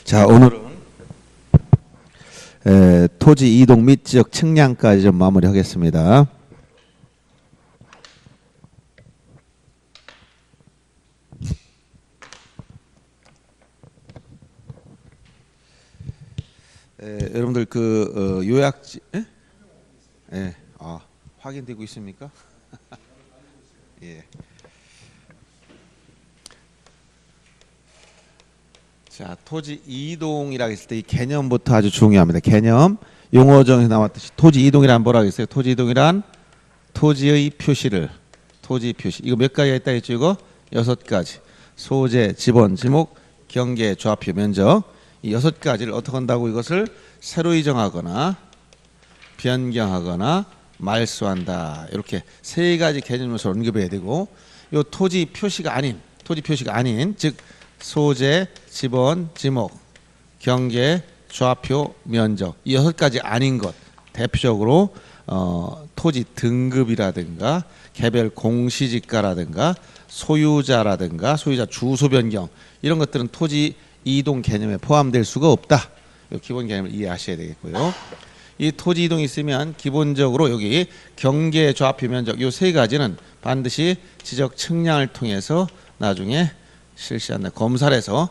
자, 오늘은 토지 이동 및 지역 측량까지 좀 마무리하겠습니다. 여러분들 그 요약지 확인되고 있습니까? 예. 자, 토지 이동이라고 했을 때 이 개념부터 아주 중요합니다. 개념, 용어정에서 나왔듯이 토지 이동이란 뭐라고 했어요? 토지 이동이란 토지의 표시를, 토지 표시. 이거 몇 가지가 있다 했죠? 이거 6가지. 소재, 지번, 지목, 경계, 좌표, 면적. 이 6가지를 어떻게 한다고? 이것을 새로 정하거나 변경하거나 말소한다. 이렇게 3가지 개념으로 언급해야 되고, 요 토지 표시가 아닌, 즉 소재, 지번, 지목, 경계, 좌표, 면적, 이 6가지 아닌 것, 대표적으로 토지 등급이라든가 개별 공시지가라든가 소유자라든가 소유자 주소 변경, 이런 것들은 토지 이동 개념에 포함될 수가 없다. 이 기본 개념을 이해하셔야 되겠고요. 이 토지 이동이 있으면 기본적으로 여기 경계, 좌표, 면적, 이 3가지는 반드시 지적 측량을 통해서 나중에 실시한다. 검사를 해서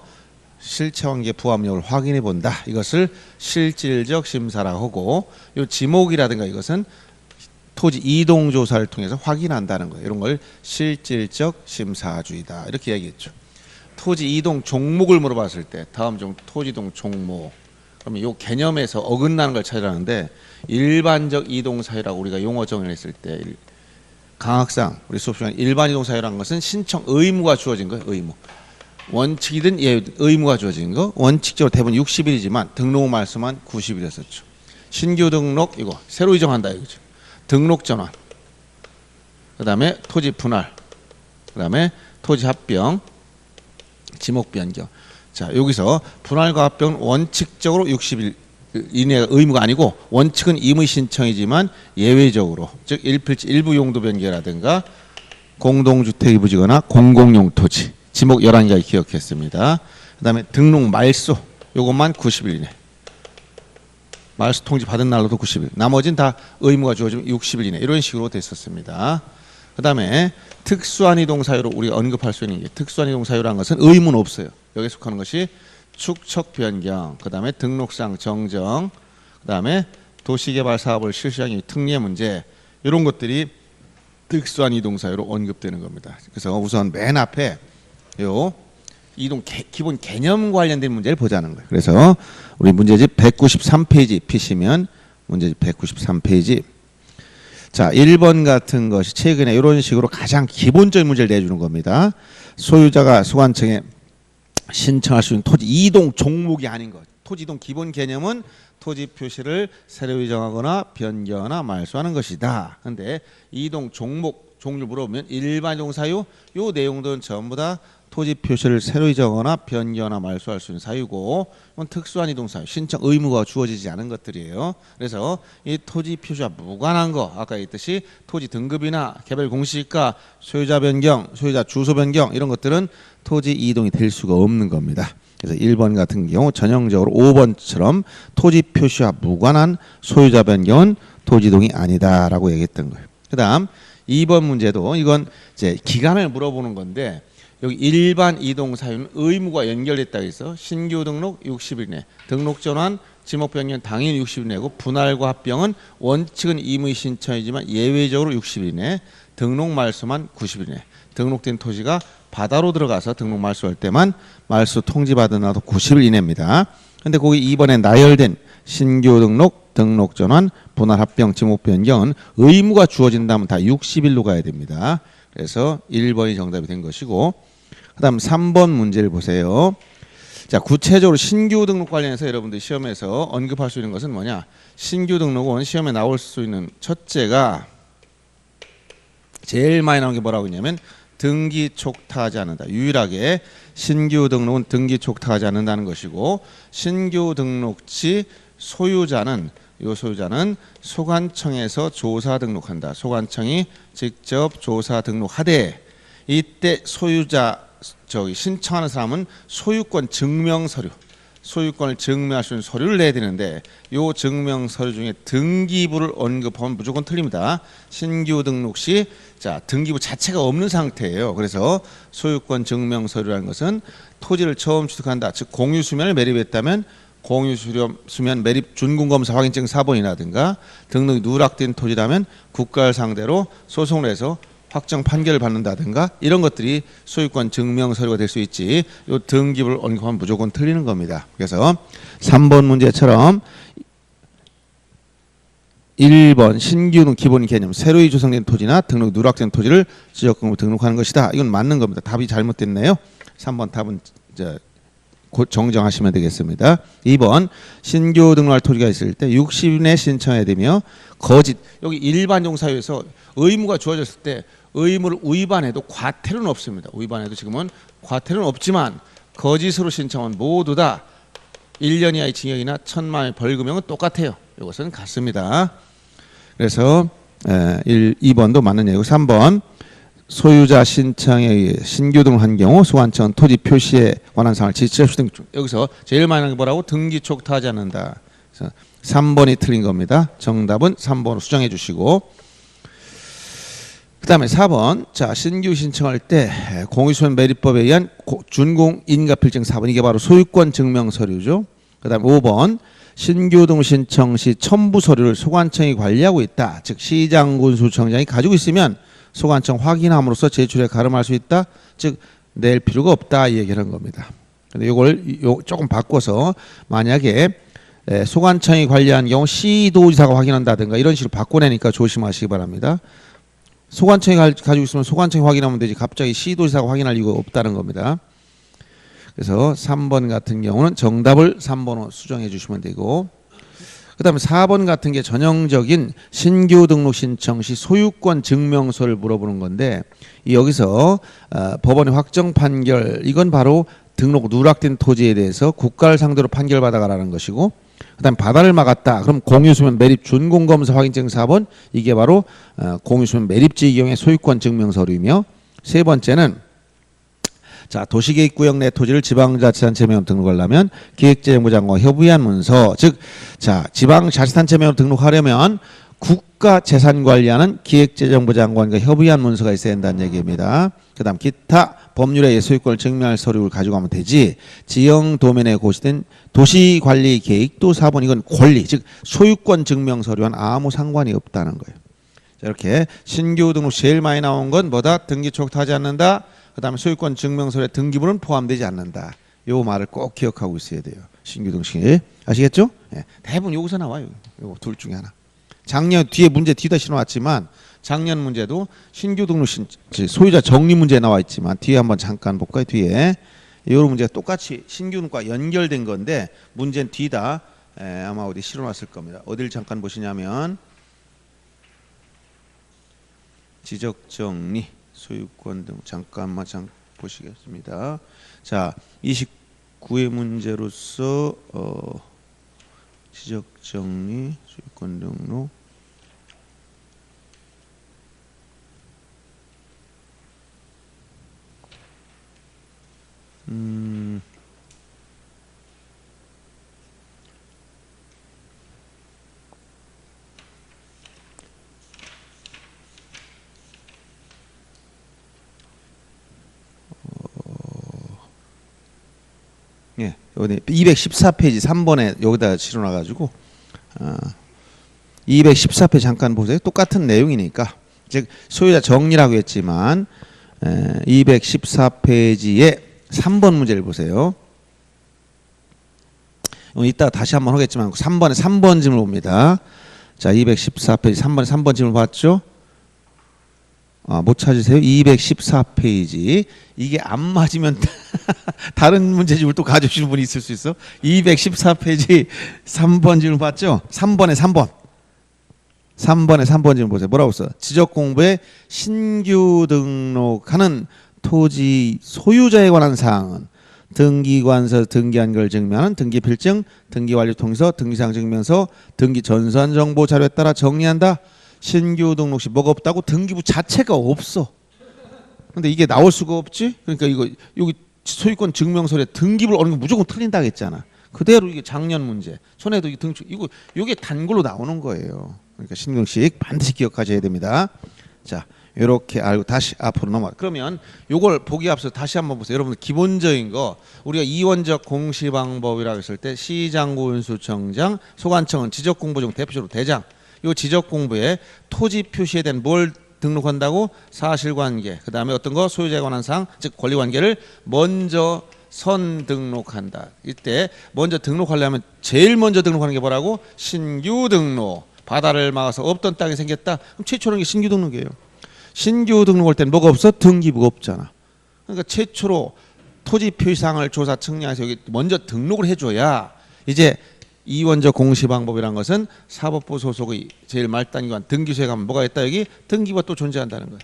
실체관계 부합 여부를 확인해 본다. 이것을 실질적 심사라고 하고, 이 지목이라든가 이것은 토지 이동 조사를 통해서 확인한다는 거예요. 이런 걸 실질적 심사주의다. 이렇게 얘기했죠. 토지 이동 종목을 물어봤을 때 다음 중 토지 이동 종목. 그러면 이 개념에서 어긋나는 걸 찾으라는데, 일반적 이동 사유라고 우리가 용어 정의를 했을 때 강학상 우리 수업 시간에 일반 이동 사유라는 것은 신청 의무가 주어진 거예요. 의무. 원칙이든 의무가 주어진 거. 원칙적으로 대부분 60일이지만 등록 말소만 90일이었었죠. 신규 등록 이거 새로 이정한다 이거죠. 등록 전환. 그다음에 토지 분할. 그다음에 토지 합병, 지목 변경. 자, 여기서 분할과 합병은 원칙적으로 60일 이내가 의무가 아니고, 원칙은 임의 신청이지만 예외적으로, 즉 일필지 일부 용도 변경이라든가 공동주택이 부지거나 공공용 토지, 지목 11가지 기억했습니다. 그 다음에 등록 말소, 요것만 90일 이내. 말소 통지 받은 날로도 90일. 나머지는 다 의무가 주어지면 60일 이내. 이런 식으로 됐었습니다. 그 다음에 특수한 이동 사유로 우리가 언급할 수 있는 게, 특수한 이동 사유라는 것은 의무는 없어요. 여기에 속하는 것이 축척 변경, 그 다음에 등록상 정정, 그 다음에 도시개발 사업을 실시하기 특례 문제, 이런 것들이 특수한 이동 사유로 언급되는 겁니다. 그래서 우선 맨 앞에 요 이동 기본 개념 관련된 문제를 보자는 거예요. 그래서 우리 문제집 193페이지 피시면 문제집 193페이지. 자, 1번 같은 것이 최근에 이런 식으로 가장 기본적인 문제를 내주는 겁니다. 소유자가 소관청에 신청할 수 있는 토지 이동 종목이 아닌 것. 토지 이동 기본 개념은 토지 표시를 새로 정하거나 변경하거나 말소하는 것이다. 그런데 이동 종목 종류를 물어보면 일반 이동 사유, 요 내용들은 전부 다 토지 표시를 새로 정하거나 변경하거나 말소할 수 있는 사유고, 이건 특수한 이동 사유, 신청 의무가 주어지지 않은 것들이에요. 그래서 이 토지 표시와 무관한 거, 아까 얘기했듯이 토지 등급이나 개별 공시지가, 소유자 변경, 소유자 주소 변경, 이런 것들은 토지 이동이 될 수가 없는 겁니다. 그래서 1번 같은 경우 전형적으로 5번처럼 토지 표시와 무관한 소유자 변경은 토지 이동이 아니다라고 얘기했던 거예요. 그다음 2번 문제도 이건 이제 기간을 물어보는 건데, 여기 일반 이동 사유는 의무가 연결됐다고 해서 신규 등록 60일 내, 등록 전환, 지목 변경 당일 60일 내고, 분할과 합병은 원칙은 임의 신청이지만 예외적으로 60일 내, 등록 말소만 90일 내. 등록된 토지가 바다로 들어가서 등록 말소할 때만 말소 통지 받은 날도 90일 이내입니다. 근데 거기 2번에 나열된 신규 등록, 등록 전환, 분할 합병, 지목 변경은 의무가 주어진다면 다 60일로 가야 됩니다. 그래서 1번이 정답이 된 것이고, 그 다음 3번 문제를 보세요. 자, 구체적으로 신규 등록 관련해서 여러분들 시험에서 언급할 수 있는 것은 뭐냐? 신규 등록은 시험에 나올 수 있는 첫째가 제일 많이 나오는 게 뭐라고 했냐면 등기 촉탁하지 않는다. 유일하게 신규 등록은 등기 촉탁하지 않는다는 것이고, 신규 등록지 소유자는 소관청에서 조사 등록한다. 소관청이 직접 조사 등록하되, 이때 소유자 신청하는 사람은 소유권 증명 서류, 소유권을 증명할 수 있는 서류를 내야 되는데 요 증명 서류 중에 등기부를 언급하면 무조건 틀립니다. 신규 등록 시 자, 등기부 자체가 없는 상태예요. 그래서 소유권 증명 서류라는 것은 토지를 처음 취득한다. 즉 공유 수면을 매립했다면 공유 수면 매립 준공검사 확인증 4번이라든가 등록이 누락된 토지라면 국가를 상대로 소송을 해서 확정 판결을 받는다든가 이런 것들이 소유권 증명 서류가 될 수 있지. 요 등기부를 언급하면 무조건 틀리는 겁니다. 그래서 3번 문제처럼 1번 신규 기본 개념 새로이 조성된 토지나 등록 누락된 토지를 지적금으로 등록하는 것이다. 이건 맞는 겁니다. 답이 잘못됐네요. 3번 답은 곧 정정하시면 되겠습니다. 2번 신규 등록할 토지가 있을 때 60인에 신청해야 되며 거짓 여기 일반용사유에서 의무가 주어졌을 때 의무를 위반해도 과태료는 없습니다. 위반해도 지금은 과태료는 없지만 거짓으로 신청은 모두 다 1년 이하의 징역이나 1,000만 원의 벌금형은 똑같아요. 이것은 같습니다. 그래서 2번도 맞는 얘기고 3번 소유자 신청에 의해 신규 등록한 경우 소관청 토지 표시에 관한 사항을 지체 수등 여기서 제일 많이 하는 게 뭐라고? 등기 촉탁하지 않는다. 그래서 3번이 틀린 겁니다. 정답은 3번으로 수정해 주시고 그 다음에 4번 자 신규 신청할 때 공유수면 매립법에 의한 준공 인가필증 4번 이게 바로 소유권 증명 서류죠. 그 다음에 5번 신규 등록 신청 시 첨부 서류를 소관청이 관리하고 있다. 즉 시장군수청장이 가지고 있으면 소관청 확인함으로써 제출에 가름할 수 있다. 즉 낼 필요가 없다 이 얘기를 한 겁니다. 근데 이걸 조금 바꿔서 만약에 소관청이 관리한 경우 시도지사가 확인한다든가 이런 식으로 바꿔내니까 조심하시기 바랍니다. 소관청이 가지고 있으면 소관청이 확인하면 되지 갑자기 시도지사가 확인할 이유가 없다는 겁니다. 그래서 3번 같은 경우는 정답을 3번으로 수정해 주시면 되고 그 다음에 4번 같은 게 전형적인 신규 등록 신청 시 소유권 증명서를 물어보는 건데 여기서 법원의 확정 판결 이건 바로 등록 누락된 토지에 대해서 국가를 상대로 판결받아가라는 것이고 그 다음에 바다를 막았다. 그럼 공유수면 매립 준공검사 확인증 4번 이게 바로 공유수면 매립지 경의 소유권 증명서류이며 세 번째는 자 도시계획구역 내 토지를 지방자치단체 명의로 등록하려면 기획재정부 장관과 협의한 문서 즉 자 지방자치단체 명의로 등록하려면 국가 재산 관리하는 기획재정부 장관과 협의한 문서가 있어야 한다는 얘기입니다. 그 다음 기타 법률에 의해 소유권을 증명할 서류를 가져가면 되지 지형 도면에 고시된 도시관리 계획도 4번 이건 권리 즉 소유권 증명 서류와는 아무 상관이 없다는 거예요. 자, 이렇게 신규 등록 제일 많이 나온 건 뭐다? 등기 촉탁하지 않는다. 그 다음에 소유권 증명서에 등기부는 포함되지 않는다. 요 말을 꼭 기억하고 있어야 돼요. 신규 등록시 아시겠죠? 예. 대부분 여기서 나와요. 요 둘 중에 하나. 작년 뒤에 문제 뒤다 실어놨지만 작년 문제도 신규 등록 소유자 정리 문제 나와 있지만 뒤에 한번 잠깐 볼까요? 뒤에 이런 문제가 똑같이 신규 등록과 연결된 건데 문제는 뒤다 아마 어디 실어놨을 겁니다. 어딜 잠깐 보시냐면 지적 정리 소유권 등 잠깐만 보시겠습니다. 자, 29의 문제로서 지적 정리 소유권 등록 예, 여기 214페이지 3번에 여기다 실어놔가지고 214페이지 잠깐 보세요. 똑같은 내용이니까 즉 소유자 정리라고 했지만 214페이지에 3번 문제를 보세요. 이따 다시 한번 하겠지만 3번에 3번 질문 봅니다. 자, 214페이지 3번에 3번 질문 봤죠? 못 찾으세요? 214페이지. 이게 안 맞으면 다른 문제집을 또 가져오시는 분이 있을 수 있어. 214페이지 3번 질문 봤죠? 3번에 3번. 3번에 3번 질문 보세요. 뭐라고 써? 지적공부에 신규 등록하는 토지 소유자에 관한 사항은 등기관서 등기한 걸 증명하는 등기필증, 등기완료통서, 등기사항 증명서, 등기 전산 정보 자료에 따라 정리한다. 신규 등록 시 뭐가 없다고? 등기부 자체가 없어. 근데 이게 나올 수가 없지? 그러니까 이거 여기 소유권 증명서에 등기부를 얻는 거 무조건 틀린다고 했잖아. 그대로 이게 작년 문제. 손해도 등축 이거 요게 단글로 나오는 거예요. 그러니까 신경식 반드시 기억하셔야 됩니다. 자, 이렇게 알고 다시 앞으로 넘어가. 그러면 요걸 보기 앞서 다시 한번 보세요. 여러분들 기본적인 거 우리가 이원적 공시 방법이라고 했을 때 시장구 운수청장, 소관청은 지적 공부 중 대표적으로 대장. 요 지적 공부에 토지 표시에 대한 뭘 등록한다고? 사실관계. 그다음에 어떤 거 소유자에 관한 사항, 즉 권리관계를 먼저 선 등록한다. 이때 먼저 등록하려면 제일 먼저 등록하는 게 뭐라고? 신규 등록. 바다를 막아서 없던 땅이 생겼다. 그럼 최초로 게 신규 등록이에요. 신규 등록할 때는 뭐가 없어? 등기부가 없잖아. 그러니까 최초로 토지 표시사항을 조사 측량해서 여기 먼저 등록을 해줘야 이제 이원적 공시 방법이란 것은 사법부 소속의 제일 말단기관 등기소에 가면 뭐가 있다? 여기 등기부가 또 존재한다는 거예요.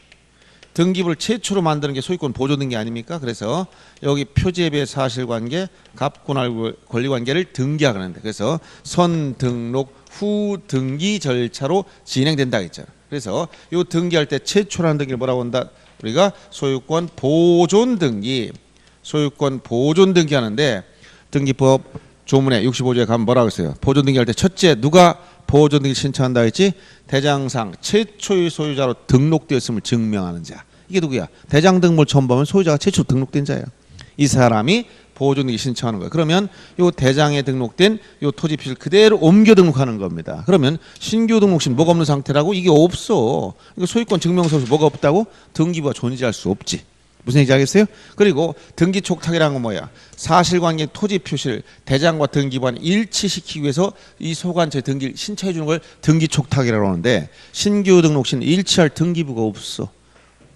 등기부를 최초로 만드는 게 소유권 보조 등기 아닙니까? 그래서 여기 표지에 비해 사실관계, 갑권할 권리관계를 등기하는데 그래서 선 등록 후 등기 절차로 진행된다 했잖아. 그래서 이 등기할 때 최초라는 등기를 뭐라고 한다? 우리가 소유권 보존 등기, 소유권 보존 등기하는데 등기법 조문에 65조에 가면 뭐라고 했어요? 보존 등기할 때 첫째 누가 보존 등기 신청한다 했지? 대장상 최초의 소유자로 등록되었음을 증명하는 자. 이게 누구야? 대장 등본을 처음 보면 소유자가 최초로 등록된 자예요. 이 사람이 보존 등기 신청하는 거예요. 그러면 요 대장에 등록된 요 토지 표시를 그대로 옮겨 등록하는 겁니다. 그러면 신규 등록신 뭐가 없는 상태라고? 이게 없어. 그러니까 소유권 증명서에서 뭐가 없다고? 등기부가 존재할 수 없지. 무슨 얘기인지 알겠어요? 그리고 등기 촉탁이라는 건 뭐야? 사실관계 토지 표시를 대장과 등기부와 일치시키기 위해서 이 소관처에 등기를 신청해 주는 걸 등기 촉탁이라고 하는데 신규 등록신 일치할 등기부가 없어.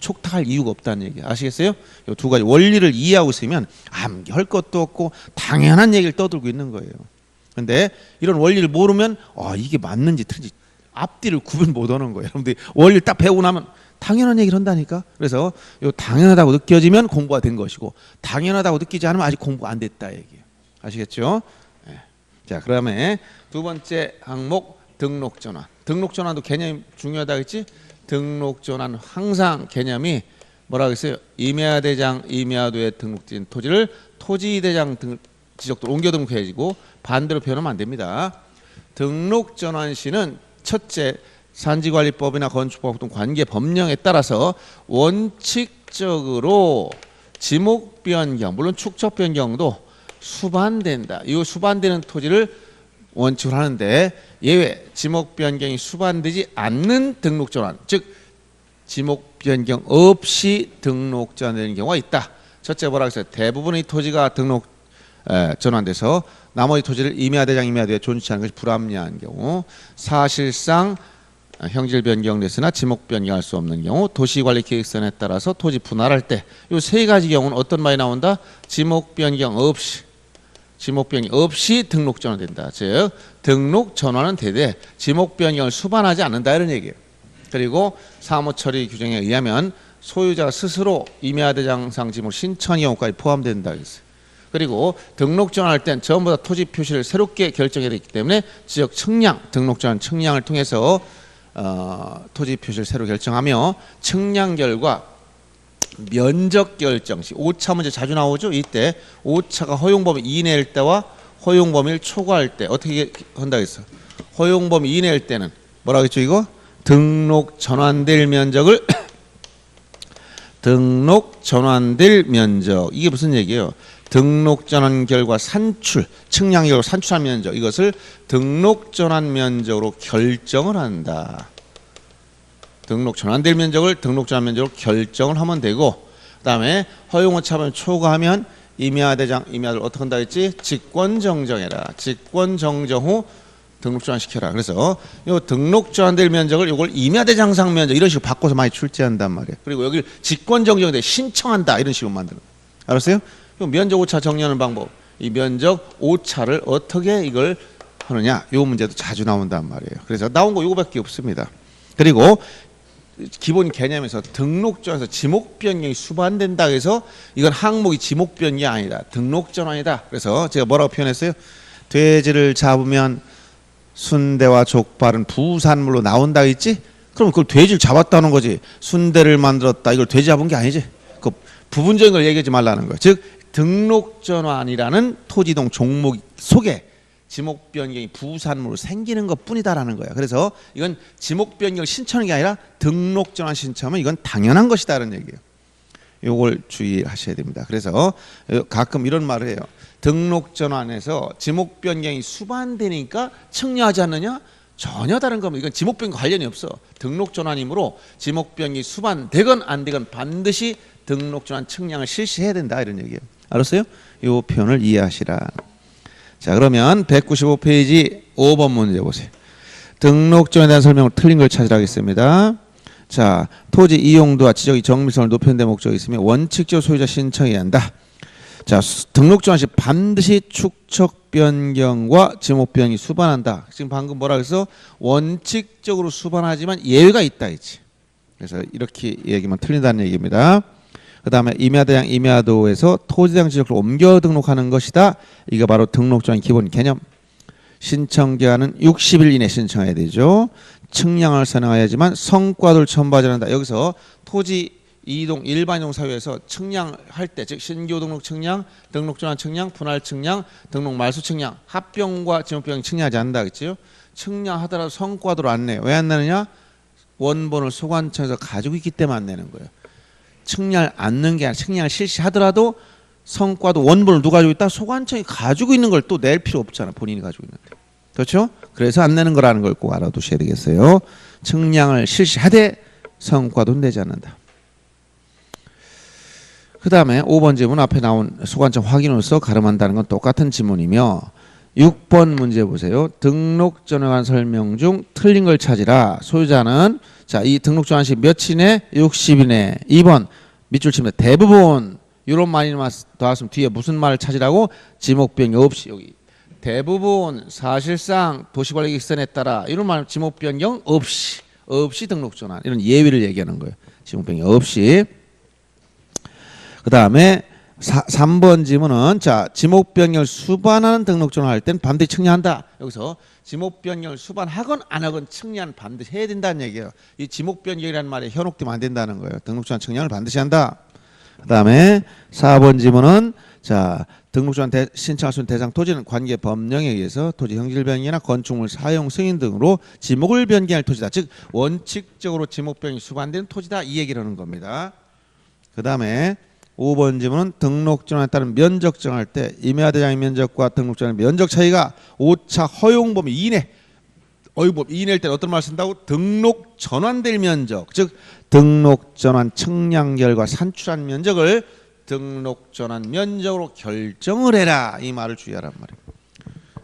촉탁할 이유가 없다는 얘기 아시겠어요? 이 두 가지 원리를 이해하고 있으면 할 것도 없고 당연한 얘기를 떠들고 있는 거예요. 그런데 이런 원리를 모르면 이게 맞는지 틀린지 앞뒤를 구분 못하는 거예요. 여러분들이 원리를 딱 배우고 나면 당연한 얘기를 한다니까. 그래서 요 당연하다고 느껴지면 공부가 된 것이고 당연하다고 느끼지 않으면 아직 공부가 안 됐다 얘기예요. 아시겠죠? 네. 자, 그다음에 두 번째 항목 등록전환. 등록전환도 개념이 중요하다 했지? 등록전환 항상 개념이 뭐라고 했어요? 임야대장, 임야도에 등록된 토지를 토지대장 지적도로 옮겨 등록해야지고 반대로 표현하면 안 됩니다. 등록전환 시는 첫째 산지관리법이나 건축법 등 관계 법령에 따라서 원칙적으로 지목 변경, 물론 축적 변경도 수반된다. 이 수반되는 토지를 원칙으로 하는데 예외 지목 변경이 수반되지 않는 등록 전환, 즉 지목 변경 없이 등록 전환되는 경우가 있다. 첫째 뭐라고 했어요? 대부분의 토지가 등록 전환돼서 나머지 토지를 임야대장, 임야도에 존재하지 않는 것이 불합리한 경우, 사실상 형질 변경됐으나 지목 변경할 수 없는 경우, 도시관리계획선에 따라서 토지 분할할 때 이 세 가지 경우는 어떤 말이 나온다? 지목 변경 없이, 지목 변경 없이 등록 전환된다. 즉 등록 전환은 되되 지목 변경을 수반하지 않는다 이런 얘기예요. 그리고 사무처리 규정에 의하면 소유자가 스스로 임야대장상 지목 신청 경우까지 포함된다 그랬어요. 그리고 등록 전환할 땐 전부 다 토지 표시를 새롭게 결정해야 되기 때문에 지역 측량, 등록 전환 측량을 통해서 토지 표시를 새로 결정하며 측량 결과 면적 결정 시 5차 문제 자주 나오죠. 이때 5차가 허용범위 이내일 때와 허용범위를 초과할 때 어떻게 한다고 했어? 허용범위 이내일 때는 뭐라고 했죠 이거? 등록 전환될 면적을 등록 전환될 면적, 이게 무슨 얘기예요? 등록 전환 결과 산출, 측량 결과 산출한 면적, 이것을 등록 전환 면적으로 결정을 한다. 등록 전환될 면적을 등록 전환 면적으로 결정을 하면 되고, 그다음에 허용오차범위 초과하면 임야대장, 임야들 어떻게 한다 했지? 직권 정정해라. 직권 정정 후 등록 전환시켜라. 그래서 요 등록 전환될 면적을 요걸 임야대장상 면적 이런 식으로 바꿔서 많이 출제한단 말이에요. 그리고 여기를 직권 정정에 신청한다 이런 식으로 만드는 거예요. 알았어요? 요 면적 오차 정리하는 방법, 이 면적 오차를 어떻게 이걸 하느냐, 요 문제도 자주 나온단 말이에요. 그래서 나온 거 요거밖에 없습니다. 그리고 기본 개념에서 등록 전환에서 지목 변경이 수반된다 해서 이건 항목이 지목 변경이 아니다. 등록 전환이다. 그래서 제가 뭐라고 표현했어요? 돼지를 잡으면 순대와 족발은 부산물로 나온다 했지? 그럼 그걸 돼지를 잡았다는 거지. 순대를 만들었다, 이걸 돼지 잡은 게 아니지. 그 부분적인 걸 얘기하지 말라는 거예요. 즉 등록전환이라는 토지이동 종목 속에 지목 변경이 부산물로 생기는 것뿐이다라는 거야. 그래서 이건 지목 변경 신청이 아니라 등록 전환 신청은 이건 당연한 것이다라는 얘기예요. 요걸 주의하셔야 됩니다. 그래서 가끔 이런 말을 해요. 등록 전환에서 지목 변경이 수반되니까 청려하지 않느냐? 전혀 다른 겁니다. 이건 지목 변경 관련이 없어. 등록 전환이므로 지목 변경이 수반되건 안 되건 반드시 등록 전환 청량을 실시해야 된다 이런 얘기예요. 알았어요? 요 표현을 이해하시라. 자, 그러면 195페이지 5번 문제 보세요. 등록전에 대한 설명을 틀린 걸 찾으라겠습니다. 자, 토지 이용도와 지적의 정밀성을 높이는 데 목적이 있으면 원칙적 소유자 신청해야 한다. 자, 등록전환 시 반드시 축척 변경과 지목 변경이 수반한다. 지금 방금 뭐라 그래서 원칙적으로 수반하지만 예외가 있다 했지. 그래서 이렇게 얘기만 틀린다는 얘기입니다. 그 다음에 임야대장 임야도에서 토지대장 지역을 옮겨 등록하는 것이다. 이게 바로 등록전환 기본 개념. 신청 기한은 60일 이내 신청해야 되죠. 측량을 선행해야지만 성과도를 첨부하지 않는다. 여기서 토지 이동 일반 이동 사유에서 측량할 때, 즉 신규 등록 측량, 등록전환 측량, 분할 측량, 등록 말소 측량, 합병과 지목병 측량하지 않는다 그랬죠. 측량하더라도 성과도를 안 내요. 왜 안 내느냐? 원본을 소관청에서 가지고 있기 때문에 안 내는 거예요. 측량을 안는 게 아니라 측량을 실시하더라도 성과도 원본을 누가 가지고 있다? 소관청이 가지고 있는 걸 또 낼 필요 없잖아. 본인이 가지고 있는데. 그렇죠? 그래서 안 내는 거라는 걸 꼭 알아두셔야 되겠어요. 측량을 실시하되 성과도 내지 않는다. 그 다음에 5번 지문 앞에 나온 소관청 확인으로서 가름한다는 건 똑같은 지문이며 6번 문제 보세요. 등록 전에 관한 설명 중 틀린 걸 찾으라. 소유자는 자, 이 등록 전환 시 며칠 내? 60일 내. 2번 밑줄 치면 대부분 이런 말이 나왔으면 뒤에 무슨 말을 찾으라고? 지목 변경 없이 여기 대부분 사실상 도시관리객선에 따라 이런 말 지목 변경 없이 등록 전환 이런 예외를 얘기하는 거예요. 지목 변경 없이. 그 다음에 3번 지문은 자 지목 변경을 수반하는 등록 전환할 땐 반드시 측량한다. 여기서 지목 변경을 수반하건 안 하건 측량 반드시 해야 된다는 얘기예요. 이 지목 변경이라는 말에 현혹되면 안 된다는 거예요. 등록 전환 측량을 반드시 한다. 그 다음에 4번 지문은 자 등록 전환 신청할 수 있는 대상 토지는 관계 법령에 의해서 토지 형질 변경이나 건축물 사용 승인 등으로 지목을 변경할 토지다. 즉 원칙적으로 지목 변경이 수반된 토지다 이 얘기를 하는 겁니다. 그 다음에 5번 지문은 등록 전환에 따른 면적 정할 때 임야대장의 면적과 등록 전환의 면적 차이가 오차 허용 범위 이내 이내일 때는 어떤 말을 쓴다고? 등록 전환될 면적 즉 등록 전환 측량 결과 산출한 면적을 등록 전환 면적으로 결정을 해라 이 말을 주의하란 말이에요.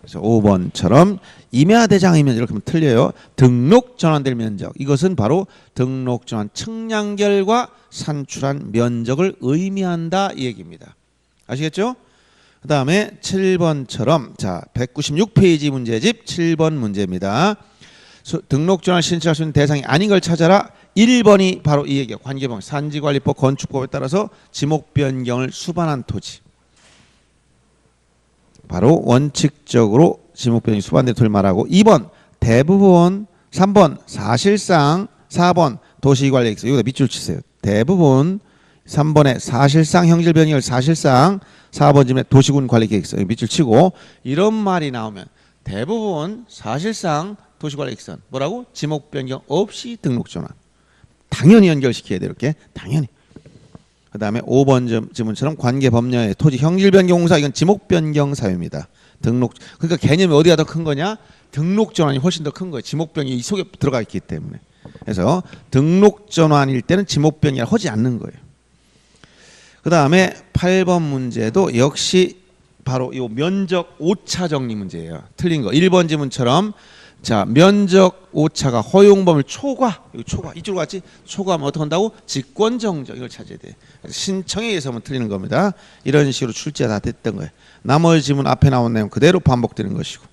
그래서 5번처럼 임야대장의 면적 이렇게 하면 틀려요. 등록 전환될 면적 이것은 바로 등록 전환 측량 결과 산출한 면적을 의미한다 이 얘기입니다. 아시겠죠? 그 다음에 7번처럼 자 196페이지 문제집 7번 문제입니다. 등록 전환 신청할 수 있는 대상이 아닌 걸 찾아라. 1번이 바로 이 얘기예요. 관계법 산지관리법 건축법에 따라서 지목 변경을 수반한 토지. 바로 원칙적으로 지목 변경이 수반된 토지를 말하고 2번 대부분 3번 사실상 4번 도시관리객선 여기다 밑줄 치세요. 대부분 3번에 사실상 형질 변경을 사실상 4번 지문에 도시군 관리계획선 밑줄 치고 이런 말이 나오면 대부분 사실상 도시관리계획선 뭐라고? 지목 변경 없이 등록 전환 당연히 연결시켜야 돼요. 이렇게 당연히. 그 다음에 5번 지문처럼 관계 법령의 토지 형질 변경 공사 이건 지목 변경 사유입니다. 등록 그러니까 개념이 어디가 더 큰 거냐? 등록 전환이 훨씬 더 큰 거예요. 지목 변경이 이 속에 들어가 있기 때문에. 그래서 등록 전환일 때는 지목 변경을 하지 않는 거예요. 그 다음에 8번 문제도 역시 바로 이 면적 오차 정리 문제예요. 틀린 거. 1번 지문처럼 자 면적 오차가 허용 범위를 초과 이쪽으로 갔지 초과하면 어떻게 한다고? 직권 정적 이걸 찾아야 돼. 신청에 의해서만 틀리는 겁니다. 이런 식으로 출제가 다 됐던 거예요. 나머지 지문 앞에 나온 내용 그대로 반복되는 것이고.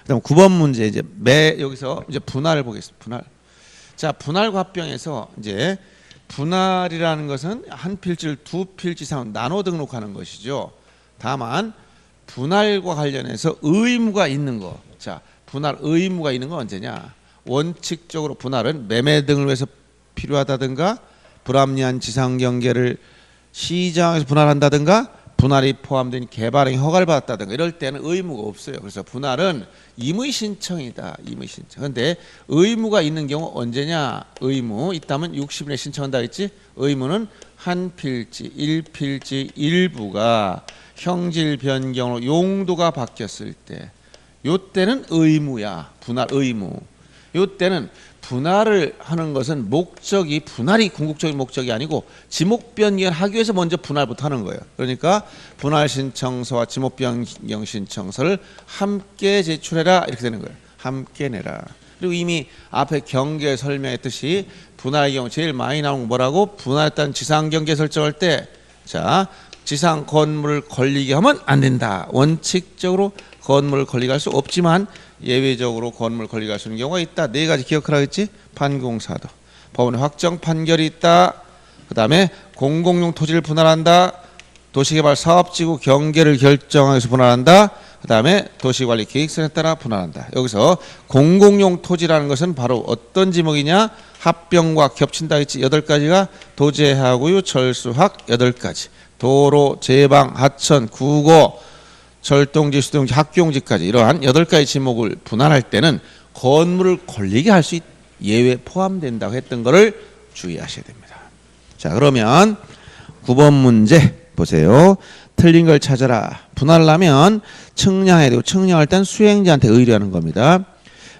그다음 9번 문제 이제 여기서 이제 분할을 보겠습니다. 분할. 자 분할과 합병에서 이제 분할이라는 것은 한 필지를 두 필지 이상 나눠 등록하는 것이죠. 다만 분할과 관련해서 의무가 있는 거. 자 분할 의무가 있는 건 언제냐? 원칙적으로 분할은 매매 등을 위해서 필요하다든가 불합리한 지상 경계를 시장에서 분할한다든가 분할이 포함된 개발행위 허가를 받았다든가 이럴 때는 의무가 없어요. 그래서 분할은 임의 신청이다. 임의 신청. 그런데 의무가 있는 경우 언제냐? 의무 있다면 60일에 신청한다 했지. 의무는 한 필지, 1필지 일부가 형질 변경으로 용도가 바뀌었을 때, 요때는 의무야. 분할 의무. 요때는 분할을 하는 것은 목적이 분할이 궁극적인 목적이 아니고 지목 변경을 하기 위해서 먼저 분할부터 하는 거예요. 그러니까 분할 신청서와 지목 변경 신청서를 함께 제출해라 이렇게 되는 거예요. 함께 내라. 그리고 이미 앞에 경계 설명했듯이 분할의 경우 제일 많이 나오는 거 뭐라고? 분할했다는 지상 경계 설정할 때, 자, 지상 건물을 걸리게 하면 안 된다. 원칙적으로 건물을 걸리게 할 수 없지만 예외적으로 건물 권리가 주는 경우가 있다. 네 가지 기억하라 했지. 판공사도. 법원의 확정 판결이 있다. 그 다음에 공공용 토지를 분할한다. 도시개발 사업지구 경계를 결정하기 위해서 분할한다. 그 다음에 도시관리 계획서에 따라 분할한다. 여기서 공공용 토지라는 것은 바로 어떤 지목이냐? 합병과 겹친다 했지. 8가지가 도제하고요, 철수학 8가지. 도로, 제방, 하천, 구고, 철동지, 수동지, 학교용지까지 이러한 8가지 지목을 분할할 때는 건물을 걸리게 할 수 예외 포함된다고 했던 것을 주의하셔야 됩니다. 자, 그러면 9번 문제 보세요. 틀린 걸 찾아라. 분할하면 측량해야 되고 측량할 땐 수행자한테 의뢰하는 겁니다.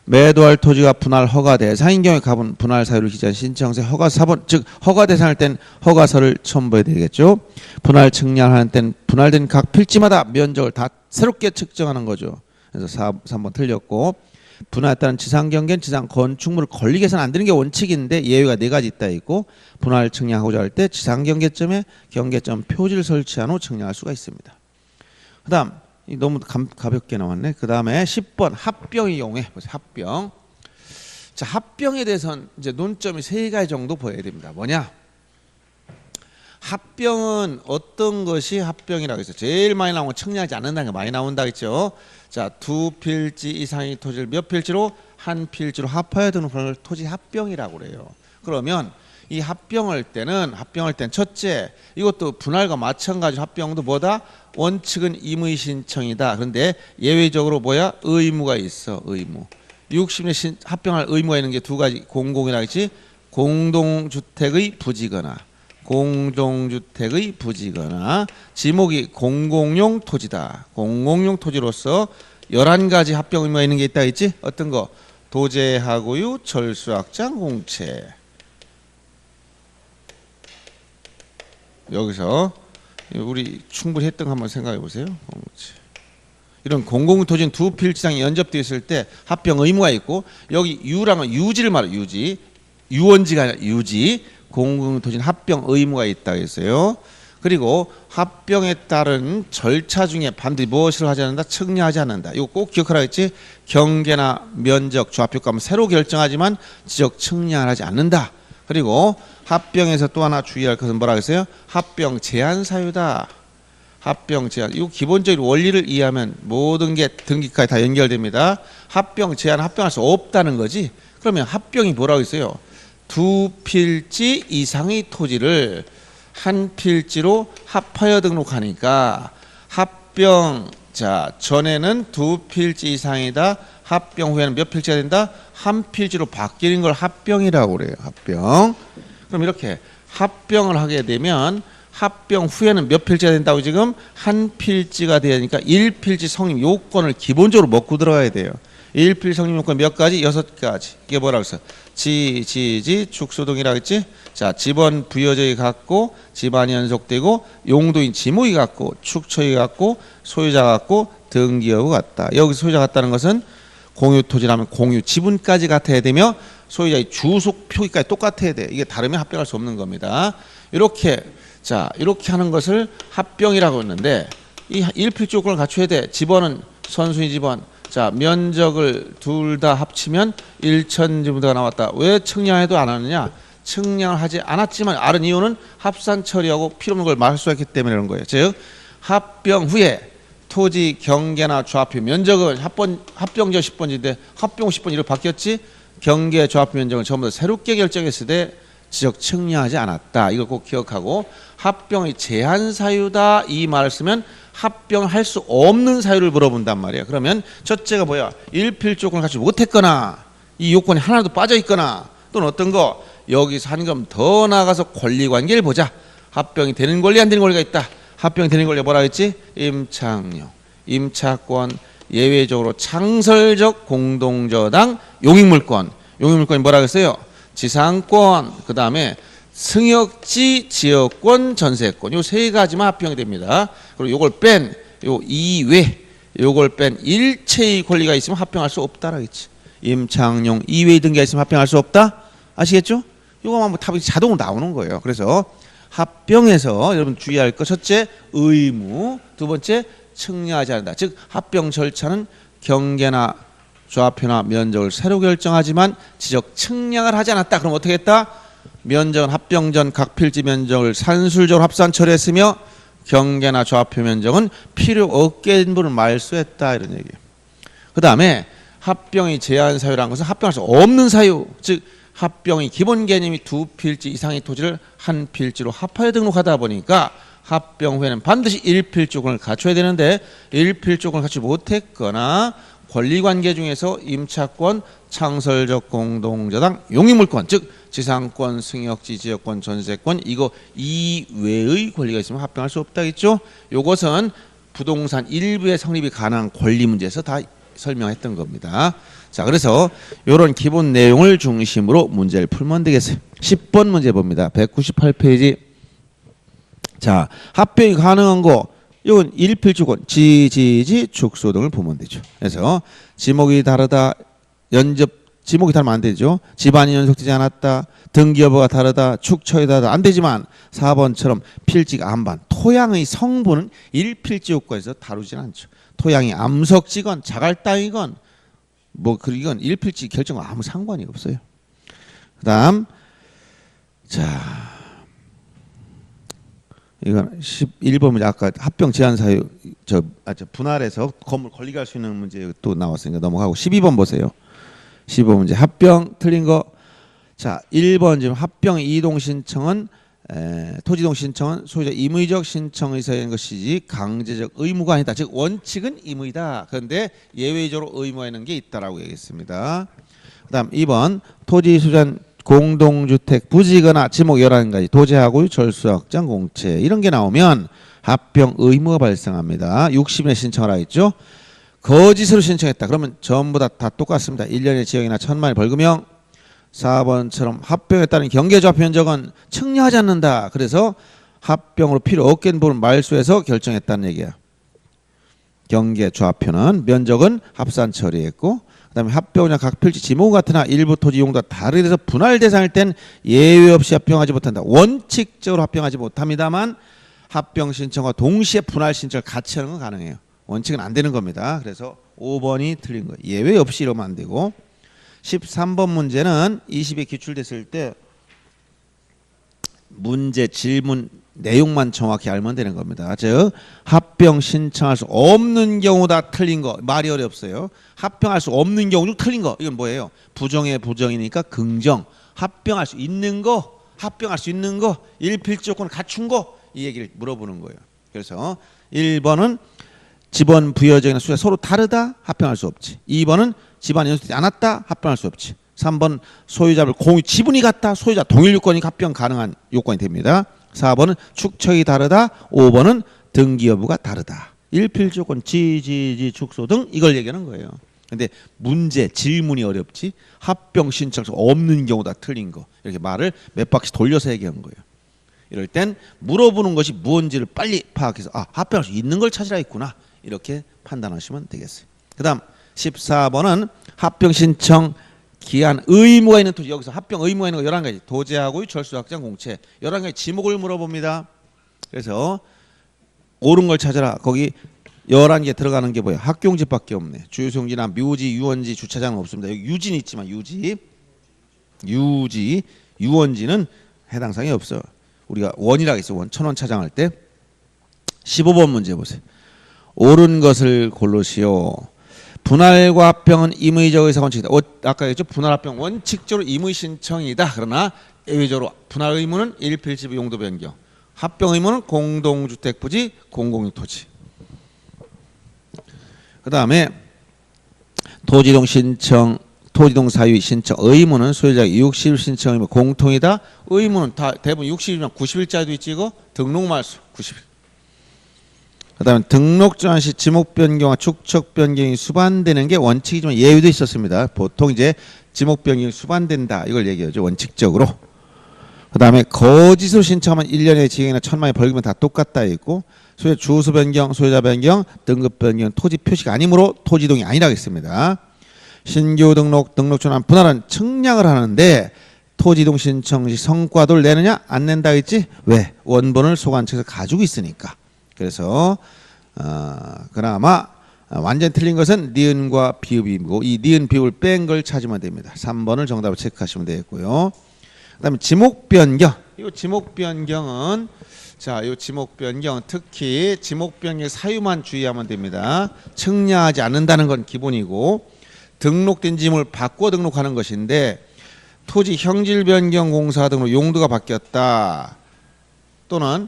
매도할 토지가 분할 허가 대상인 경우에 가분 분할 사유를 기재한 신청서 허가 사본, 즉 허가 대상일 땐 허가서를 첨부해야 되겠죠. 분할 측량하는 땐 분할된 각 필지마다 면적을 다 새롭게 측정하는 거죠. 그래서 3번 틀렸고, 분할했다는 지상 경계는 지상 건축물을 걸리게 해서는 안 되는 게 원칙인데 예외가 4가지 있다 있고, 분할 측량하고자 할 때 지상 경계점에 경계점 표지를 설치한 후 측량할 수가 있습니다. 그다음 너무 가볍게 나왔네. 그 다음에 10번 합병의 경우에 보세요. 합병. 자, 합병에 대해서는 이제 논점이 3가지 정도 보여야 됩니다. 뭐냐? 합병은 어떤 것이 합병이라고 해서 제일 많이 나오는 건 측량하지 않는다는 게 많이 나온다 했죠. 자, 2필지 이상의 토지를 몇 필지로? 한 필지로 합하여 두는 그걸 토지 합병이라고 그래요. 그러면 이 합병할 때는 첫째, 이것도 분할과 마찬가지로 합병도 뭐다? 원칙은 임의 신청이다. 그런데 예외적으로 뭐야? 의무가 있어. 의무. 60년 합병할 의무가 있는 게 2가지 공공이라 했지. 공동주택의 부지거나 지목이 공공용 토지다. 공공용 토지로서 11가지 합병 의무가 있는 게 있다 했지. 어떤 거? 도제하고요, 철수확장, 공채. 여기서 우리 충분히 했던 거 한번 생각해 보세요. 이런 공공토지는 2필지상이 연접되어 있을 때 합병 의무가 있고, 여기 유랑은 유지를 말해요. 유지. 유원지가 아니라 유지. 공공토지는 합병 의무가 있다고 했어요. 그리고 합병에 따른 절차 중에 반드시 무엇을 하지 않는다? 측량하지 않는다. 이거 꼭 기억하라 했지. 경계나 면적, 좌표값은 새로 결정하지만 지적 측량을 하지 않는다. 그리고 합병에서 또 하나 주의할 것은 뭐라고 했어요? 합병 제한 사유다. 합병 제한. 이거 기본적으로 원리를 이해하면 모든 게 등기까지 다 연결됩니다. 합병 제한, 합병할 수 없다는 거지. 그러면 합병이 뭐라고 했어요? 2필지 이상의 토지를 한 필지로 합하여 등록하니까 합병, 자, 전에는 2필지 이상이다. 합병 후에는 몇 필지가 된다? 한 필지로 바뀌는 걸 합병이라고 그래요. 합병. 그럼 이렇게 합병을 하게 되면 합병 후에는 몇 필지가 된다고? 지금 한 필지가 되니까 1필지 성립 요건을 기본적으로 먹고 들어가야 돼요. 1필지 성립 요건 몇 가지? 6가지. 이게 뭐라고 했어? 축소동이라고 했지? 자, 집원 부여적이 같고, 집안이 연속되고, 용도인 지목이 같고, 축처이 같고, 소유자 같고, 등기여부 같다. 여기서 소유자 같다는 것은 공유 토지라면 공유 지분까지 같아야 되며, 소유자의 주소 표기까지 똑같아야 돼. 이게 다르면 합병할 수 없는 겁니다. 이렇게, 자, 이렇게 하는 것을 합병이라고 했는데, 이 1필지 요건을 갖춰야 돼. 집원은 선순위 집원. 자, 면적을 둘 다 합치면 1,000제곱미터가 나왔다. 왜 측량해도 안 하느냐? 측량을 하지 않았지만 아는 이유는 합산 처리하고 필요 없는 걸 말할 수 있기 때문에 그런 거예요. 즉, 합병 후에 토지 경계나 좌표 면적은 합병적 10번지인데 합병 10번 이렇게 바뀌었지? 경계 좌표 면적을 전부 다 새롭게 결정했을 때 지적 측량하지 않았다. 이걸 꼭 기억하고 합병이 제한 사유다 이 말을 쓰면 합병할 수 없는 사유를 물어본단 말이에요. 그러면 첫째가 뭐야? 일필 조건을 갖추지 못했거나 이 요건이 하나도 빠져 있거나 또는 어떤 거 여기서 한 점 더 나아가서 권리관계를 보자. 합병이 되는 권리 안 되는 권리가 있다. 합병이 되는 권리가 뭐라 했지? 임차용, 임차권, 예외적으로 창설적 공동저당, 용익물권. 용익물권이 뭐라 그랬어요? 지상권, 그 다음에 승역지, 지역권, 전세권. 요 세 가지만 합병이 됩니다. 그리고 요걸 뺀, 요 이외, 요걸 뺀 일체의 권리가 있으면 합병할 수 없다라겠지. 임차용 이외의 등기가 있으면 합병할 수 없다? 아시겠죠? 요거만 뭐 답이 자동으로 나오는 거예요. 그래서 합병에서 여러분 주의할 것 첫째 의무, 두 번째 측량하지 않는다. 즉 합병 절차는 경계나 좌표나 면적을 새로 결정하지만 지적 측량을 하지 않았다. 그럼 어떻게 했다? 면적은 합병 전 각 필지 면적을 산술적으로 합산 처리했으며 경계나 좌표 면적은 필요 없게 된 부분을 말소했다. 이런 얘기예요. 그 다음에 합병이 제한 사유라는 것은 합병할 수 없는 사유, 즉 합병의 기본 개념이 두 필지 이상의 토지를 한 필지로 합하여 등록하다 보니까 합병 후에는 반드시 일필 조건을 갖춰야 되는데 일필 조건을 갖추지 못했거나 권리관계 중에서 임차권, 창설적 공동저당, 용익물권, 즉 지상권, 승역지, 지역권, 전세권 이거 이외의 권리가 있으면 합병할 수 없다겠죠. 요것은 부동산 일부의 성립이 가능한 권리 문제에서 다 설명했던 겁니다. 자, 그래서 이런 기본 내용을 중심으로 문제를 풀면 되겠어요. 10번 문제 봅니다. 198페이지. 자, 합병이 가능한 거 이건 일필주권, 지지지, 축소 등을 보면 되죠. 그래서 지목이 다르다, 지목이 다르면 안 되죠. 집안이 연속되지 않았다, 등기 여부가 다르다, 축처에 다르다 안 되지만 4번처럼 필지가 안반, 토양의 성분은 일필지 요건에서 다루진 않죠. 토양이 암석지건 자갈땅이건 뭐 이건 일필지 결정과 아무 상관이 없어요. 그다음 자 이건 11번 문제 아까 합병 제한 사유 저 분할해서 건물 권리가 할 수 있는 문제 또 나왔으니까 넘어가고 12번 보세요. 12번 문제 합병 틀린 거. 자 1번 지금 합병 이동 신청은 토지이동 신청은 소유자 임의적 신청 의사인 것이지 강제적 의무가 아니다. 즉 원칙은 임의다. 그런데 예외적으로 의무화하는 게 있다라고 얘기했습니다. 그다음 2번 토지 수전 공동주택 부지거나 지목 11가지 도제하고 절수 확장 공채 이런 게 나오면 합병 의무가 발생합니다. 60일에 신청하라 했죠. 거짓으로 신청했다. 그러면 전부 다 똑같습니다. 1년의 징역이나 1,000만원의 벌금형. 4번처럼 합병에 따른 경계좌표 면적은 측량하지 않는다. 그래서 합병으로 필요 없게 된 부분을 말소해서 결정했다는 얘기야. 경계좌표는 면적은 합산 처리했고 그다음에 합병이나 각 필지 지목 같으나 일부 토지 용도가 다르게 돼서 분할 대상일 땐 예외 없이 합병하지 못한다. 원칙적으로 합병하지 못합니다만 합병 신청과 동시에 분할 신청을 같이 하는 건 가능해요. 원칙은 안 되는 겁니다. 그래서 5번이 틀린 거예요. 예외 없이 이러면 안 되고 13번 문제는 20에 기출됐을 때 문제 질문 내용만 정확히 알면 되는 겁니다. 즉 합병 신청할 수 없는 경우다 틀린 거 말이 어렵어요. 합병할 수 없는 경우 중 틀린 거 이건 뭐예요? 부정의 부정이니까 긍정. 합병할 수 있는 거 합병할 수 있는 거 일필조건을 갖춘 거 이 얘기를 물어보는 거예요. 그래서 1번은 집안 부여적이나 수가 서로 다르다 합병할 수 없지. 2번은 집안이 연속되지 않았다 합병할 수 없지. 3번 소유자별 공유 지분이 같다 소유자 동일 요건이 합병 가능한 요건이 됩니다. 4번은 축척이 다르다. 5번은 등기 여부가 다르다. 일필조건 지지지 축소 등 이걸 얘기하는 거예요. 근데 문제 질문이 어렵지 합병 신청 없는 경우다 틀린 거 이렇게 말을 몇 바퀴 돌려서 얘기한 거예요. 이럴 땐 물어보는 것이 무언지를 빨리 파악해서 아 합병할 수 있는 걸 찾으라 했구나 이렇게 판단하시면 되겠어요. 그 다음 14번은 합병 신청 기한 의무가 있는 토지 여기서 합병 의무가 있는 거 11가지 도제하고 절수 확장 공채 11가지 지목을 물어봅니다. 그래서 옳은 걸 찾아라. 거기 11개 들어가는 게 뭐야? 학교용지밖에 없네. 주유소용지나 묘지, 유원지, 주차장은 없습니다. 여기 유지는 있지만 유지, 유원지는 해당 사항이 없어요. 우리가 원이라고 했어. 원. 1,000원 차장할 때 15번 문제 보세요. 옳은 것을 고르시오. 분할과 합병은 임의적 의사 원칙이다. 아까 했죠. 분할 합병 원칙적으로 임의 신청이다. 그러나 예외적으로 분할 의무는 일필지부 용도 변경, 합병 의무는 공동주택 부지, 공공용 토지. 그 다음에 토지동 신청, 토지동 사유 신청 의무는 소유자가 60일 신청 의무 공통이다. 의무는 다 대부분 60일이면 90일짜리도 있지. 이거 등록 말소 90일. 그 다음에 등록 전환 시 지목 변경과 축척 변경이 수반되는 게 원칙이지만 예외도 있었습니다. 보통 이제 지목 변경이 수반된다 이걸 얘기하죠. 원칙적으로. 그 다음에 거짓으로 신청하면 1년의 징역이나 1,000만 원의 벌금은 다 똑같다 있고, 소유자 주소 변경, 소유자 변경, 등급 변경, 토지 표시가 아니므로 토지동이 아니라고 했습니다. 신규 등록, 등록 전환 분할은 측량을 하는데 토지동 신청 시 성과도를 내느냐 안 낸다 했지. 왜? 원본을 소관청에서 가지고 있으니까. 그래서 그나마 완전 틀린 것은 니은과 비읍이고, 이 니은 비읍을 뺀 걸 찾으면 됩니다. 3번을 정답으로 체크하시면 되겠고요. 그다음에 지목 변경. 이 지목 변경은 이 지목 변경 특히 지목 변경 사유만 주의하면 됩니다. 측량하지 않는다는 건 기본이고, 등록된 지목을 바꿔 등록하는 것인데 토지 형질 변경 공사 등으로 용도가 바뀌었다. 또는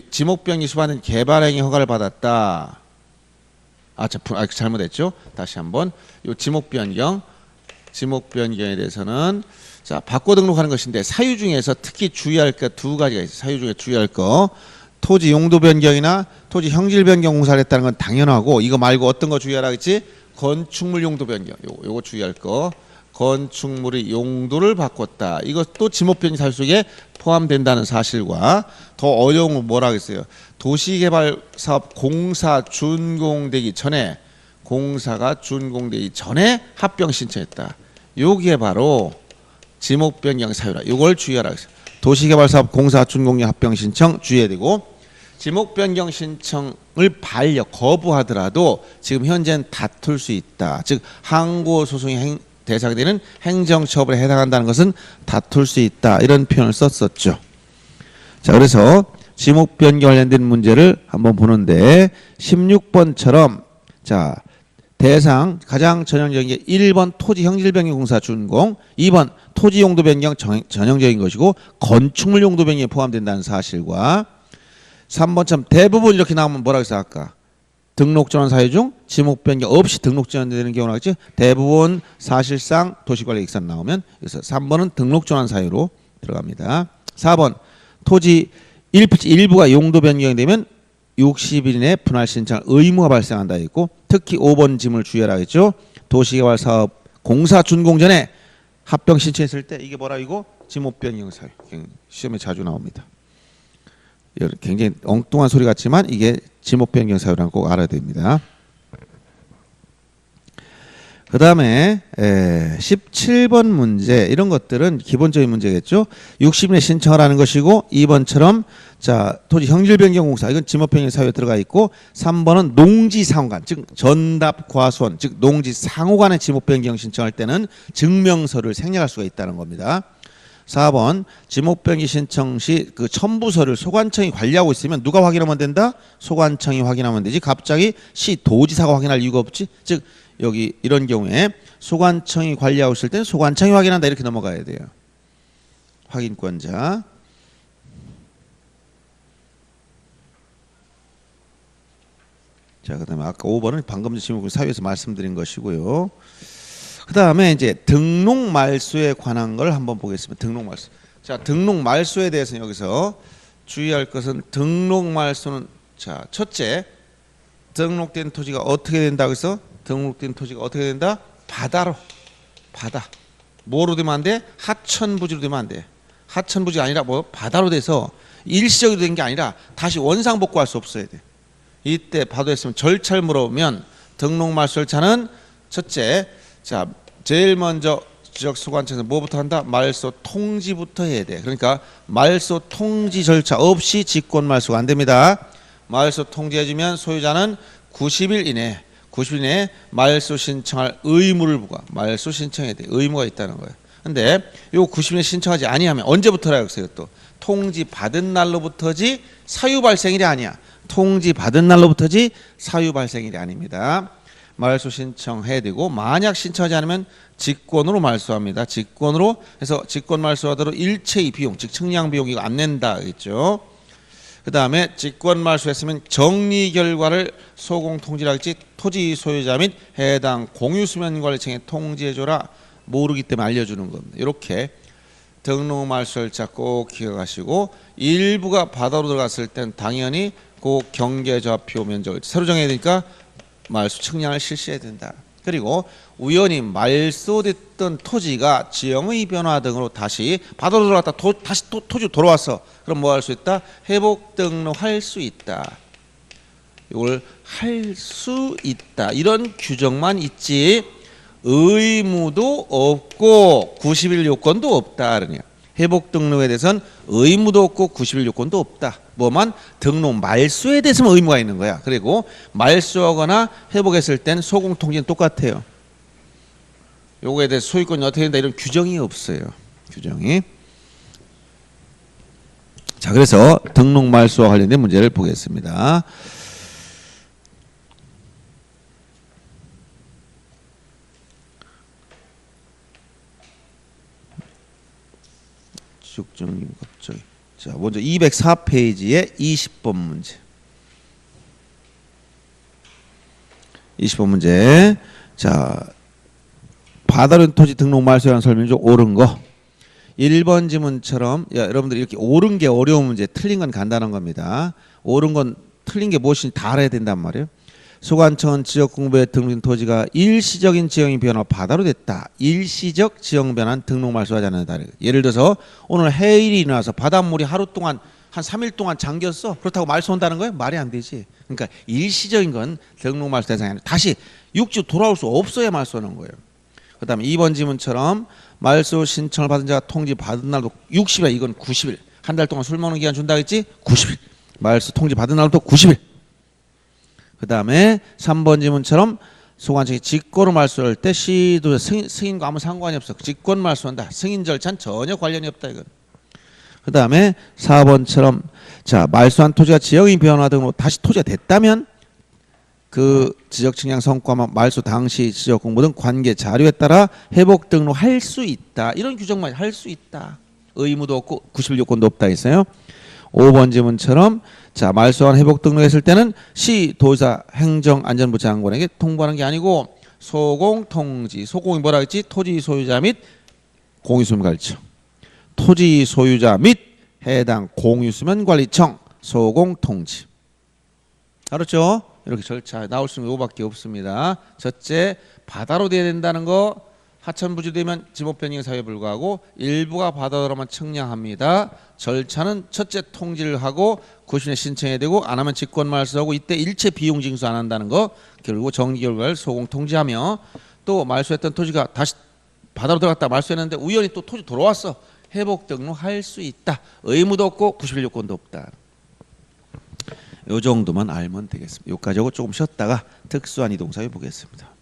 지목 변경이 수반된 개발행위 허가를 받았다. 잘못했죠. 다시 한번 이 지목 변경에 대해서는 바꿔 등록하는 것인데 사유 중에서 특히 주의할 것 두 가지가 있어요. 사유 중에 주의할 거. 토지 용도 변경이나 토지 형질 변경 공사를 했다는 건 당연하고, 이거 말고 어떤 거 주의하라 했지? 건축물 용도 변경. 요거 주의할 거. 건축물의 용도를 바꿨다. 이것도 지목 변경 사유 속에 포함된다는 사실과, 더 어려운 건 뭐라고 했어요? 도시개발 사업 공사 준공되기 전에, 공사가 준공되기 전에 합병 신청했다. 요게 바로 지목 변경 사유라. 이걸 주의하라 했어요. 도시개발사업 공사 준공령 합병 신청 주의해야 되고, 지목 변경 신청을 거부하더라도 지금 현재는 다툴 수 있다. 즉 항고 소송이 대상이 되는 행정처벌에 해당한다는 것은 다툴 수 있다. 이런 표현을 썼었죠. 자, 그래서 지목 변경 관련된 문제를 한번 보는데 16번처럼 대상 가장 전형적인 게 1번 토지 형질 변경 공사 준공, 2번 토지 용도 변경 전형적인 것이고 건축물 용도 변경에 포함된다는 사실과, 3번처럼 대부분 이렇게 나오면 뭐라고 했어 아까? 등록 전환 사유 중 지목 변경 없이 등록 전환되는 경우가 있지. 대부분 사실상 도시관리 익산 나오면, 그래서 3번은 등록 전환 사유로 들어갑니다. 4번 토지 일부가 용도 변경이 되면 60일 이내 분할 신청 의무가 발생한다 있고, 특히 5번 지문을 주의하라 했죠. 도시개발 사업 공사 준공 전에 합병 신청했을 때 이게 뭐라 이거? 지목 변경 사유. 시험에 자주 나옵니다. 굉장히 엉뚱한 소리 같지만 이게 지목 변경 사유라는 거 꼭 알아야 됩니다. 그 다음에 17번 문제, 이런 것들은 기본적인 문제겠죠. 60일에 신청을 하는 것이고, 2번처럼 토지 형질 변경 공사, 이건 지목 변경 사유에 들어가 있고, 3번은 농지 상호간, 즉 전답 과수원, 즉 농지 상호간의 지목 변경 신청할 때는 증명서를 생략할 수가 있다는 겁니다. 4번 지목 변경 신청 시 그 첨부서를 소관청이 관리하고 있으면 누가 확인하면 된다? 소관청이 확인하면 되지. 갑자기 시 도지사가 확인할 이유가 없지. 즉 여기 이런 경우에 소관청이 관리하고 있을 때는 소관청이 확인한다, 이렇게 넘어가야 돼요. 확인권자. 자, 그다음에 아까 5번은 방금 전 지목 사유에서 말씀드린 것이고요. 그 다음에 이제 등록 말소에 관한 걸 한번 보겠습니다. 등록 말소. 등록 말소에 대해서는 여기서 주의할 것은, 등록 말소는 첫째, 등록된 토지가 어떻게 된다고 해서, 등록된 토지가 어떻게 된다? 바다. 뭐로 되면 안 돼? 하천부지로 되면 안 돼. 하천부지가 아니라 바다로 돼서 일시적으로 된 게 아니라 다시 원상복구할 수 없어야 돼. 이때 바다했으면 절차를 물어보면 등록 말소 절차는 첫째, 제일 먼저 지적소관청에서 뭐부터 한다? 말소 통지부터 해야 돼. 그러니까 말소 통지 절차 없이 직권 말소가 안 됩니다. 말소 통지해주면 소유자는 90일 이내에 말소 신청할 의무를 부과. 말소 신청해야 돼. 의무가 있다는 거예요. 근데 요 90일에 신청하지 아니하면 언제부터라 했어요? 또 통지 받은 날로부터지 사유 발생일이 아니야. 통지 받은 날로부터지 사유 발생일이 아닙니다. 말소 신청해야 되고 만약 신청하지 않으면 직권으로 말소합니다. 직권으로 해서 직권 말소하더라도 일체의 비용 즉 측량 비용 이거 안 낸다겠죠. 그 다음에 직권 말소했으면 정리 결과를 소공 통지하겠지 토지 소유자 및 해당 공유수면관리청에 통지해줘라. 모르기 때문에 알려주는 겁니다. 이렇게 등록 말소 절차 꼭 기억하시고 일부가 바다로 들어갔을 땐 당연히 그 경계좌표 면적을 새로 정해야 되니까 말소 측량을 실시해야 된다. 그리고 우연히 말소됐던 토지가 지형의 변화 등으로 다시 바다로 들어갔다 다시 토지로 돌아왔어. 그럼 뭐 할 수 있다? 회복 등록할 수 있다. 이걸 할 수 있다. 이런 규정만 있지 의무도 없고 90일 요건도 없다. 그러냐. 회복 등록에 대해서는 의무도 없고 90일 요건도 없다. 뭐만 등록 말소에 대해서는 의무가 있는 거야. 그리고 말소하거나 회복했을 땐 소공 통지는 똑같아요. 요거에 대해서 소유권이 어떻게 된다 이런 규정이 없어요. 규정이. 자, 그래서 등록 말소와 관련된 문제를 보겠습니다. 지적정님 갑자기. 자, 먼저 204페이지에 20번 문제. 20번 문제. 자, 바다른 토지 등록 말소라는 설명 중 옳은 거. 1번 지문처럼 여러분들 이렇게 옳은 게 어려운 문제, 틀린 건 간단한 겁니다. 옳은 건 틀린 게 무엇인지 다 알아야 된단 말이에요. 소관청은 지역공부에 등록된 토지가 일시적인 지형이 변화 바다로 됐다. 일시적 지형 변화는 등록 말소하지 않는다. 예를 들어서 오늘 해일이 일어나서 바닷물이 하루 동안 한 3일 동안 잠겼어. 그렇다고 말소한다는 거예요? 말이 안 되지. 그러니까 일시적인 건 등록 말소 대상이 아니라 다시 육지로 돌아올 수 없어야 말소하는 거예요. 그 다음에 2번 지문처럼 말소 신청을 받은 자가 통지 받은 날도 60일, 이건 90일. 한 달 동안 술 먹는 기간 준다 했지? 90일. 말소 통지 받은 날도 90일. 그 다음에 3번 지문처럼 소관청이 직권으로 말소할 때 시도 승인과 아무 상관이 없어. 직권 말소한다. 승인 절차는 전혀 관련이 없다. 이건. 그 다음에 4번처럼 자 말소한 토지가 지형의 변화 등으로 다시 토지가 됐다면 그 지적 측량 성과만 말소 당시 지적 공부 등 관계 자료에 따라 회복 등록할 수 있다. 이런 규정만 할 수 있다. 의무도 없고 90일 요건도 없다 했어요. 5번 지문처럼 자 말소한 회복 등록했을 때는 시 도지사 행정안전부 장관에게 통보하는 게 아니고 소공 통지. 소공이 뭐라 했지? 토지 소유자 및 공유수면관리청. 토지 소유자 및 해당 공유수면관리청 소공 통지. 알았죠? 이렇게 절차 나올 수 있는 요밖에 없습니다. 첫째, 바다로 돼야 된다는 거. 하천부지 되면 지목 변경 사유에 불과하고 일부가 바다로만 측량합니다. 절차는 첫째 통지를 하고 90일에 신청해야 되고 안 하면 직권 말소하고 이때 일체 비용 징수 안 한다는 거. 결국 정기 결과를 소공 통지하며 또 말소했던 토지가 다시 바다로 들어갔다 말소했는데 우연히 또 토지 돌아왔어. 회복 등록할 수 있다. 의무도 없고 90일 요건도 없다. 요 정도만 알면 되겠습니다. 요까지 하고 조금 쉬었다가 특수한 이동사유 보겠습니다.